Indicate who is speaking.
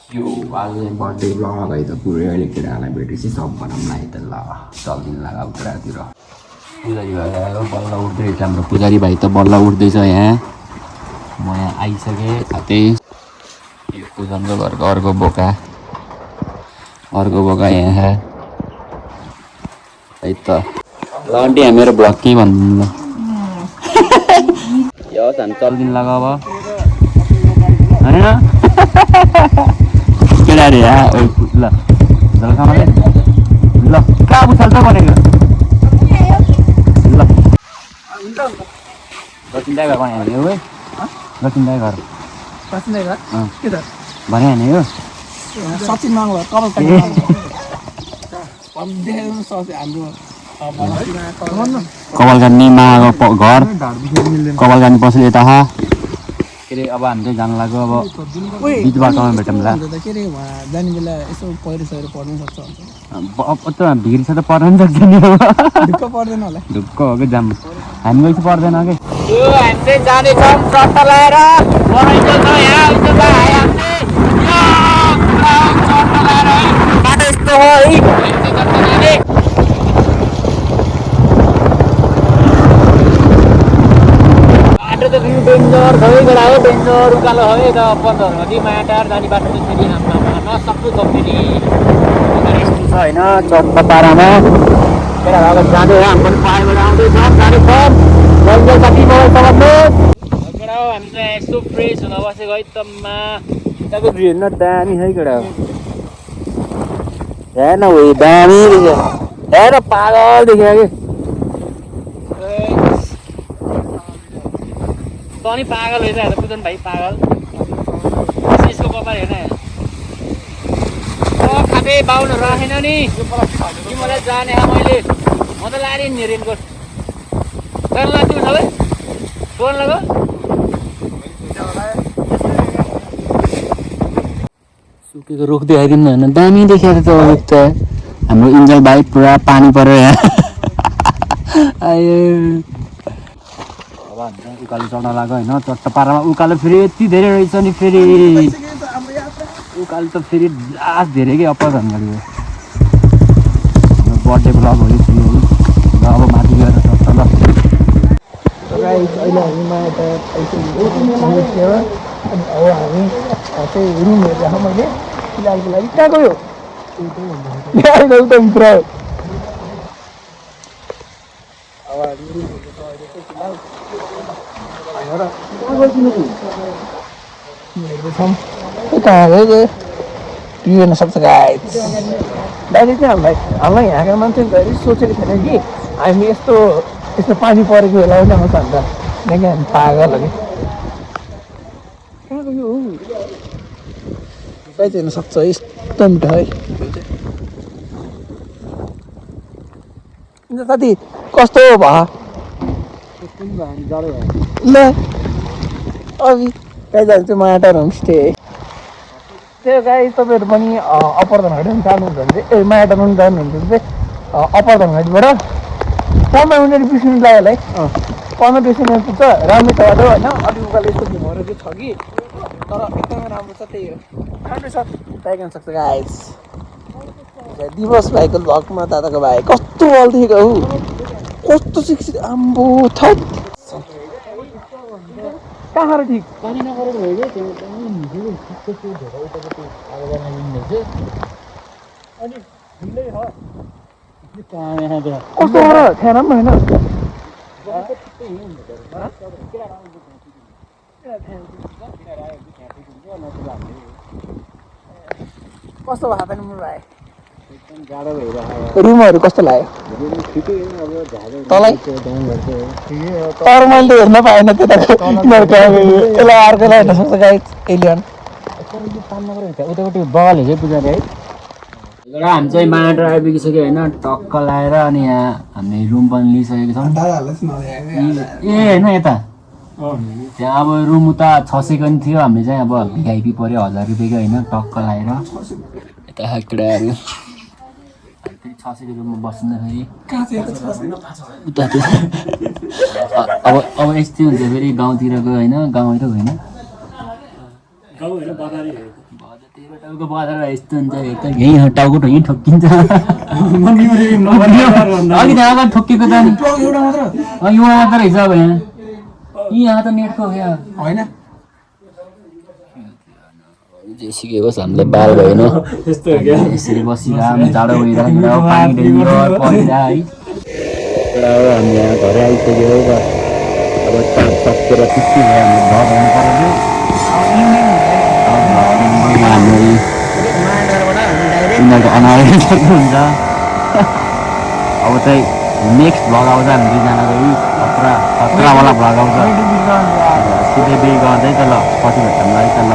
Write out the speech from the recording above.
Speaker 1: यो आज birthday blog है त पुरै अहिले केटाहरूलाई भेटेपछि सब बनाउँला है त ल चल्दिन लाग उत्रतिर पुजारी भाइ आयो बल्ल उठ्दैछ हाम्रो पुजारी भाइ त बल्ल उठ्दैछ यहाँ म यहाँ आइसकेँ साथै यो पूजनको घरको अर्को बोका यहाँ है त ल आन्टी यहाँ मेरो ब्लग के भन्नु यो हामी चल्दिन लाग अब होइन केटाहरू यहाँ ल झल्कामाले ल कहाँ उछाल्छ भनेको ल लक्ष्मी दाई घर भने हाने हो है लक्ष्मी दाई घर भने हाने हो
Speaker 2: सचिन माङ्लो
Speaker 1: कपालकानी माको घर कपालकानी पछि यता के अरे अब हामी चाहिँ जानु लाग्यो अब बिच बाटोमा भेटौँला
Speaker 2: के अरे जाने बेला यसो पहिरो सहिरो पर्नु सक्छ
Speaker 1: त भिड छ त पर्न पनि सक्छ नि
Speaker 2: ढुक्क पर्दैन होला
Speaker 1: ढुक्क हो कि जाम हामी गएपछि पर्दैन कि
Speaker 3: यो हामी चाहिँ जानेछौँ चट्टा लगाएर बनाइन्छ छ यहाँ चट्टा लगाएर बाटो यस्तो हो है चट्टा जाने बाटो त फेरि डेन्जर सबै बेला हो डेन्जर उकालो हो त पन्ध्र माटार जाने बाटो चाहिँ फेरि हाम्रो नसक्नु छ फेरि यस्तो छ होइन चट्टा पारामा केटाहरू अब जाँदै हो हाम्रो पाहाडबाट आउँदैछ जाँदैछ जङ्गल साथी मोबाइल चलाउनुहोस् केटा हो हामी चाहिँ यस्तो फ्रेस हुन बसेको है तम्मा यताको भ्यू हेर्न दामी है केटा हो हेर्न हो दामी देख्यो हेर्न पागल देख्यो कि त नि पागल हो त पूजन भाइ पागल यसको कपाल हेर्न खाँदै बाहुन राखेन नि मलाई जाने मैले म त लाने नि रेनकोट गर्न लाग्छु सबै फोन लगा
Speaker 1: सुकेको रुख देखाइदिनु न होइन दामी देखाएको त रुख त हाम्रो इन्जल भाइ पुरा पानी पऱ्यो यहाँ आयो अब हामी चाहिँ उकालो चढ्न लाग्यो होइन चट्टा पारामा उकालो फेरि यति धेरै रहेछ नि फेरि उकालो त फेरि लास्ट धेरै कि अप्पर झन्गाडी हो बर्थडे ब्लग हो यो र अब माथि गएर चढ्छ ल
Speaker 2: अहिले हामीमा यता आइसक्यो अनि अब हामी चाहिँ रुम हेरेको मैले फिलहालको लागि कहाँ गयो एकदम पुरा अब हामी रुम हेरेको अहिले चाहिँ फिलहाल हेर्दैछौँ कहाँ गयो पिउ हेर्न सक्छ गाइस दाइले चाहिँ हामीलाई यहाँका मान्छेले सोचेको थिएन कि हामी यस्तो पानी परेको बेला पनि आउँछ अन्त किनकि हामी पागल हो कि कहाँ गयो गाई चाहिँ हेर्न सक्छ यस्तो मिठो है साथी कस्तो भयो ल अघि गाई जान्छ चाहिँ माटार होमस्टे त्यो गाई तपाईँहरू पनि अप्पर धनगढी पनि जानुहुन्छ भने चाहिँ माटारमा पनि जानुहुन्छ भने चाहिँ अप्पर धनगढीबाट 15 मिनट 20 मिनट लाग्यो होला है 15-20 मिनट पुग्छ राम्रो छ बाटो होइन अलिक उकालो यस्तो घुमाएर चाहिँ छ कि तर एकदमै राम्रो छ त्यही हो राम्रो छ ट्राई गर्न सक्छ गाइस दिवस भाइको भ्लगमा दादाको भाइ कस्तो बल देखेको हौ कस्तो शिक्षित आम्बो थप कहाँ ठिक
Speaker 3: पानी नपरेको भयो कि
Speaker 2: कस्तो हो र थिएन पनि होइन कस्तो भएको नि मेरो भाइ रुमहरू कस्तो लाग्यो तँलाई तर मैले त हेर्न पाएन त्यताको यसलाई अर्कोलाई हेर्न सक्छ गाई एलियन
Speaker 1: उतापट्टि बगाल है पुजारी है र हामी चाहिँ माटर आइपुगिसक्यो होइन टक्क लगाएर अनि यहाँ हामीले रुम पनि लिइसकेको छौँ ए होइन यता त्यहाँ अब रुम उता 600 पनि थियो हामीले चाहिँ अब भिआइपी पऱ्यो 1000 रुपियाँको होइन टक्क लगाएर यता केटाहरू 600 रुपियाँमा बस्दाखेरि उता अब यस्तै हुन्छ फेरि गाउँतिरको होइन गाउँ त होइन
Speaker 3: टाउको बजार यस्तो हुन्छ यहीँ टाउको यहीँ ठोक्किन्छ अघि अगाडि ठोक्केको त नि एउटा मात्र रहेछ अब यहाँ त नेटको क्या
Speaker 2: होइन
Speaker 3: जे सिकेको छ हामीलाई बाल भएन यसरी बसिरह जाडो भइरहेको पानी डेन्जर परिरह है एउटा हो हामी यहाँ घरै आइसक्यो अब चाप सकेर त्यति भयो हामी घर हुनु पर्यो उनीहरूको अनावरण सक्नुहुन्छ अब चाहिँ नेक्स्ट भ्लग आउँछ हामी दुईजनाको यही खतरावाला भ्लग आउँछ सिधै बिल गर्दै त ल पछि भेट्छौँ है त ल